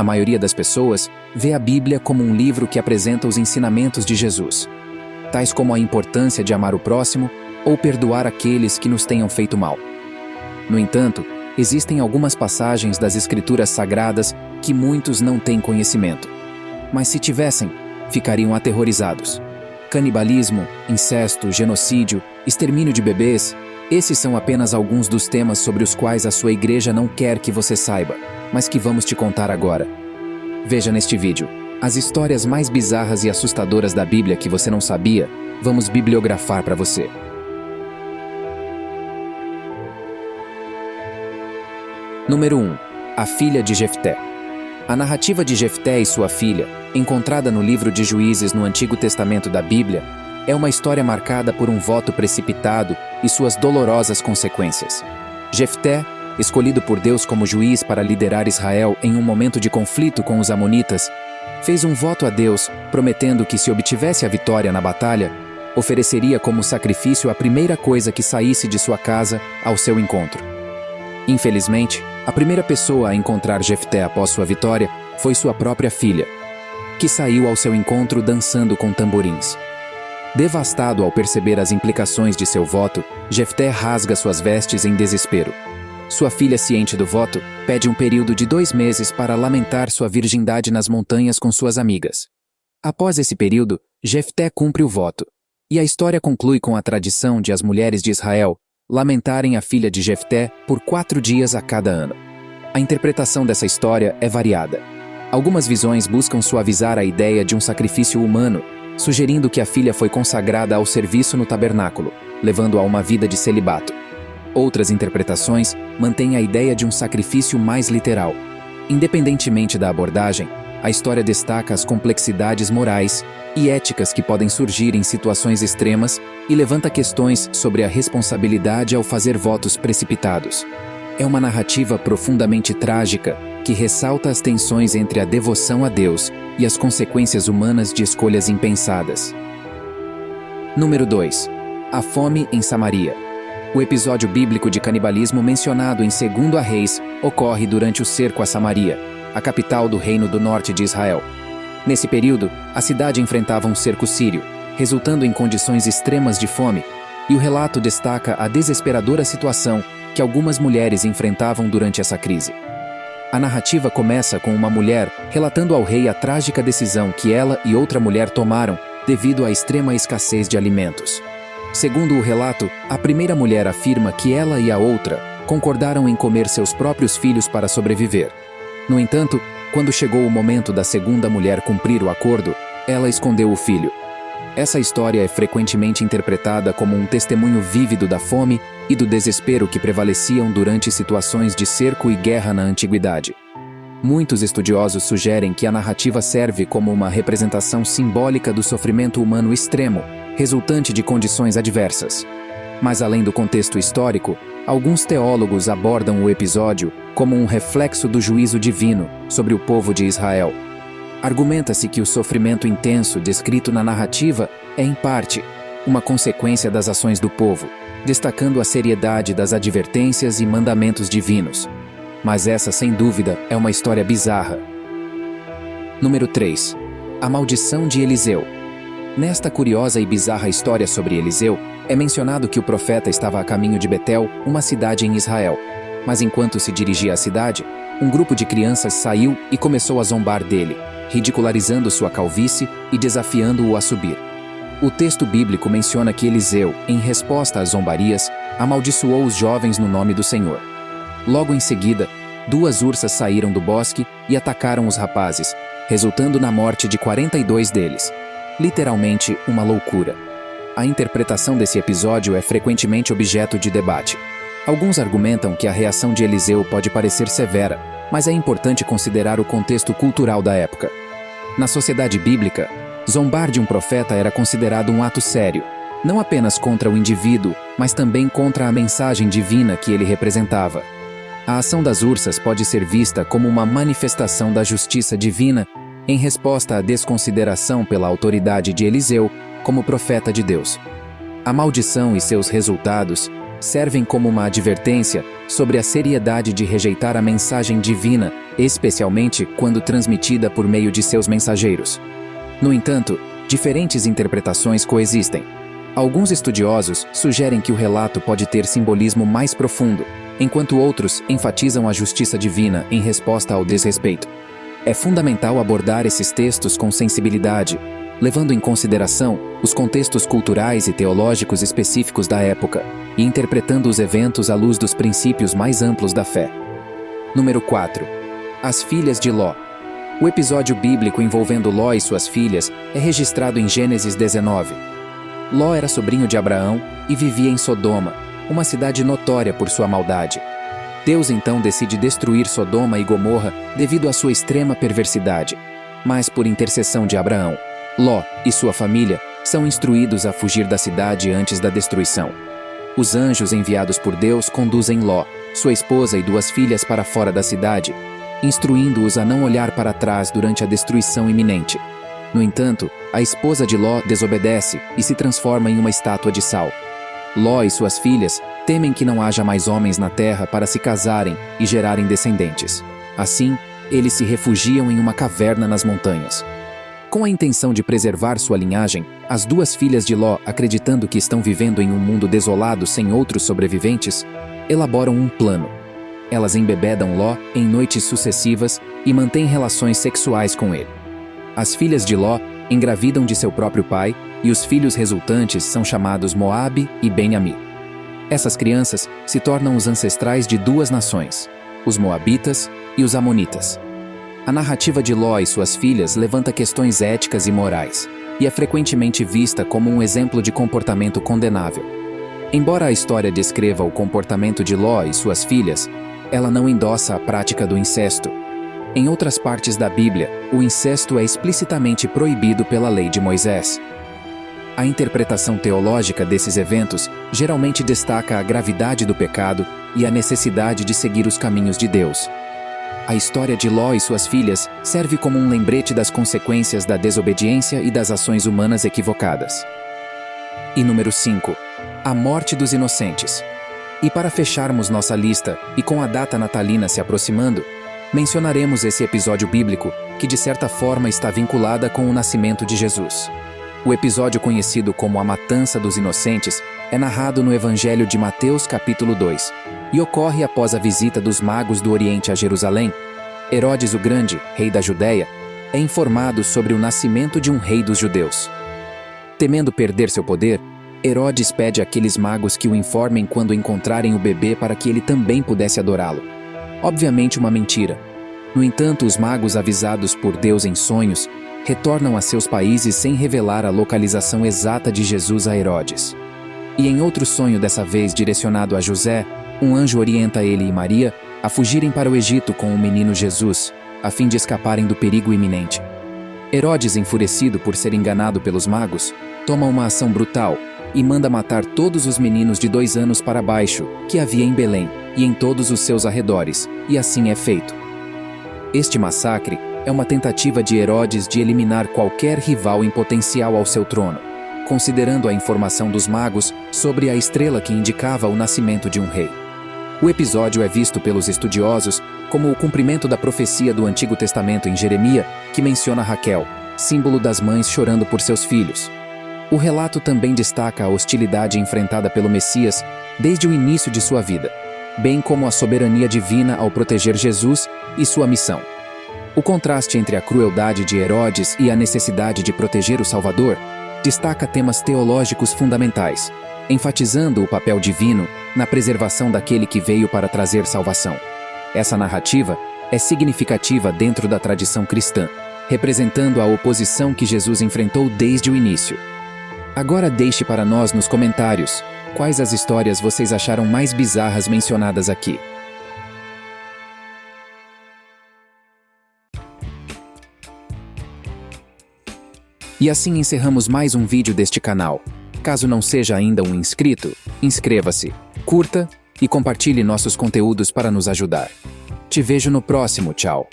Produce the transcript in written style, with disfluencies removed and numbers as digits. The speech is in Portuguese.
A maioria das pessoas vê a Bíblia como um livro que apresenta os ensinamentos de Jesus, tais como a importância de amar o próximo ou perdoar aqueles que nos tenham feito mal. No entanto, existem algumas passagens das Escrituras Sagradas que muitos não têm conhecimento. Mas se tivessem, ficariam aterrorizados. Canibalismo, incesto, genocídio, extermínio de bebês, esses são apenas alguns dos temas sobre os quais a sua igreja não quer que você saiba, mas que vamos te contar agora. Veja neste vídeo as histórias mais bizarras e assustadoras da Bíblia que você não sabia, vamos bibliografar para você. Número 1. A filha de Jefté. A narrativa de Jefté e sua filha, encontrada no livro de Juízes no Antigo Testamento da Bíblia, é uma história marcada por um voto precipitado e suas dolorosas consequências. Jefté, escolhido por Deus como juiz para liderar Israel em um momento de conflito com os amonitas, fez um voto a Deus, prometendo que, se obtivesse a vitória na batalha, ofereceria como sacrifício a primeira coisa que saísse de sua casa ao seu encontro. Infelizmente, a primeira pessoa a encontrar Jefté após sua vitória foi sua própria filha, que saiu ao seu encontro dançando com tamborins. Devastado ao perceber as implicações de seu voto, Jefté rasga suas vestes em desespero. Sua filha, ciente do voto, pede um período de 2 meses para lamentar sua virgindade nas montanhas com suas amigas. Após esse período, Jefté cumpre o voto, e a história conclui com a tradição de as mulheres de Israel lamentarem a filha de Jefté por 4 dias a cada ano. A interpretação dessa história é variada. Algumas visões buscam suavizar a ideia de um sacrifício humano, sugerindo que a filha foi consagrada ao serviço no tabernáculo, levando a uma vida de celibato. Outras interpretações mantêm a ideia de um sacrifício mais literal. Independentemente da abordagem, a história destaca as complexidades morais e éticas que podem surgir em situações extremas e levanta questões sobre a responsabilidade ao fazer votos precipitados. É uma narrativa profundamente trágica que ressalta as tensões entre a devoção a Deus e as consequências humanas de escolhas impensadas. Número 2. A fome em Samaria. O episódio bíblico de canibalismo mencionado em 2 Reis ocorre durante o cerco a Samaria, a capital do Reino do Norte de Israel. Nesse período, a cidade enfrentava um cerco sírio, resultando em condições extremas de fome, e o relato destaca a desesperadora situação que algumas mulheres enfrentavam durante essa crise. A narrativa começa com uma mulher relatando ao rei a trágica decisão que ela e outra mulher tomaram devido à extrema escassez de alimentos. Segundo o relato, a primeira mulher afirma que ela e a outra concordaram em comer seus próprios filhos para sobreviver. No entanto, quando chegou o momento da segunda mulher cumprir o acordo, ela escondeu o filho. Essa história é frequentemente interpretada como um testemunho vívido da fome e do desespero que prevaleciam durante situações de cerco e guerra na antiguidade. Muitos estudiosos sugerem que a narrativa serve como uma representação simbólica do sofrimento humano extremo, resultante de condições adversas. Mas além do contexto histórico, alguns teólogos abordam o episódio como um reflexo do juízo divino sobre o povo de Israel. Argumenta-se que o sofrimento intenso descrito na narrativa é, em parte, uma consequência das ações do povo, destacando a seriedade das advertências e mandamentos divinos. Mas essa, sem dúvida, é uma história bizarra. Número 3. A maldição de Eliseu. Nesta curiosa e bizarra história sobre Eliseu, é mencionado que o profeta estava a caminho de Betel, uma cidade em Israel. Mas enquanto se dirigia à cidade, um grupo de crianças saiu e começou a zombar dele, ridicularizando sua calvície e desafiando-o a subir. O texto bíblico menciona que Eliseu, em resposta às zombarias, amaldiçoou os jovens no nome do Senhor. Logo em seguida, 2 ursas saíram do bosque e atacaram os rapazes, resultando na morte de 42 deles. Literalmente, uma loucura. A interpretação desse episódio é frequentemente objeto de debate. Alguns argumentam que a reação de Eliseu pode parecer severa, mas é importante considerar o contexto cultural da época. Na sociedade bíblica, zombar de um profeta era considerado um ato sério, não apenas contra o indivíduo, mas também contra a mensagem divina que ele representava. A ação das ursas pode ser vista como uma manifestação da justiça divina em resposta à desconsideração pela autoridade de Eliseu como profeta de Deus. A maldição e seus resultados servem como uma advertência sobre a seriedade de rejeitar a mensagem divina, especialmente quando transmitida por meio de seus mensageiros. No entanto, diferentes interpretações coexistem. Alguns estudiosos sugerem que o relato pode ter simbolismo mais profundo, enquanto outros enfatizam a justiça divina em resposta ao desrespeito. É fundamental abordar esses textos com sensibilidade, levando em consideração os contextos culturais e teológicos específicos da época, e interpretando os eventos à luz dos princípios mais amplos da fé. Número 4. As filhas de Ló. O episódio bíblico envolvendo Ló e suas filhas é registrado em Gênesis 19. Ló era sobrinho de Abraão e vivia em Sodoma, uma cidade notória por sua maldade. Deus então decide destruir Sodoma e Gomorra devido à sua extrema perversidade. Mas por intercessão de Abraão, Ló e sua família são instruídos a fugir da cidade antes da destruição. Os anjos enviados por Deus conduzem Ló, sua esposa e 2 filhas para fora da cidade, instruindo-os a não olhar para trás durante a destruição iminente. No entanto, a esposa de Ló desobedece e se transforma em uma estátua de sal. Ló e suas filhas temem que não haja mais homens na terra para se casarem e gerarem descendentes. Assim, eles se refugiam em uma caverna nas montanhas. Com a intenção de preservar sua linhagem, as 2 filhas de Ló, acreditando que estão vivendo em um mundo desolado sem outros sobreviventes, elaboram um plano. Elas embebedam Ló em noites sucessivas e mantêm relações sexuais com ele. As filhas de Ló engravidam de seu próprio pai e os filhos resultantes são chamados Moabe e Ben-Ami. Essas crianças se tornam os ancestrais de 2 nações, os Moabitas e os Amonitas. A narrativa de Ló e suas filhas levanta questões éticas e morais, e é frequentemente vista como um exemplo de comportamento condenável. Embora a história descreva o comportamento de Ló e suas filhas, ela não endossa a prática do incesto. Em outras partes da Bíblia, o incesto é explicitamente proibido pela lei de Moisés. A interpretação teológica desses eventos geralmente destaca a gravidade do pecado e a necessidade de seguir os caminhos de Deus. A história de Ló e suas filhas serve como um lembrete das consequências da desobediência e das ações humanas equivocadas. E número 5. A morte dos inocentes. E para fecharmos nossa lista, e com a data natalina se aproximando, mencionaremos esse episódio bíblico que de certa forma está vinculada com o nascimento de Jesus. O episódio conhecido como a Matança dos Inocentes é narrado no Evangelho de Mateus capítulo 2 e ocorre após a visita dos magos do Oriente a Jerusalém. Herodes o Grande, rei da Judéia, é informado sobre o nascimento de um rei dos judeus. Temendo perder seu poder, Herodes pede àqueles magos que o informem quando encontrarem o bebê para que ele também pudesse adorá-lo. Obviamente uma mentira. No entanto, os magos avisados por Deus em sonhos retornam a seus países sem revelar a localização exata de Jesus a Herodes. E em outro sonho, dessa vez direcionado a José, um anjo orienta ele e Maria a fugirem para o Egito com o menino Jesus, a fim de escaparem do perigo iminente. Herodes, enfurecido por ser enganado pelos magos, toma uma ação brutal e manda matar todos os meninos de 2 anos para baixo que havia em Belém e em todos os seus arredores, e assim é feito. Este massacre é uma tentativa de Herodes de eliminar qualquer rival em potencial ao seu trono, considerando a informação dos magos sobre a estrela que indicava o nascimento de um rei. O episódio é visto pelos estudiosos como o cumprimento da profecia do Antigo Testamento em Jeremias, que menciona Raquel, símbolo das mães chorando por seus filhos. O relato também destaca a hostilidade enfrentada pelo Messias desde o início de sua vida, bem como a soberania divina ao proteger Jesus e sua missão. O contraste entre a crueldade de Herodes e a necessidade de proteger o Salvador destaca temas teológicos fundamentais, enfatizando o papel divino na preservação daquele que veio para trazer salvação. Essa narrativa é significativa dentro da tradição cristã, representando a oposição que Jesus enfrentou desde o início. Agora deixe para nós nos comentários quais as histórias vocês acharam mais bizarras mencionadas aqui. E assim encerramos mais um vídeo deste canal. Caso não seja ainda um inscrito, inscreva-se, curta e compartilhe nossos conteúdos para nos ajudar. Te vejo no próximo, tchau!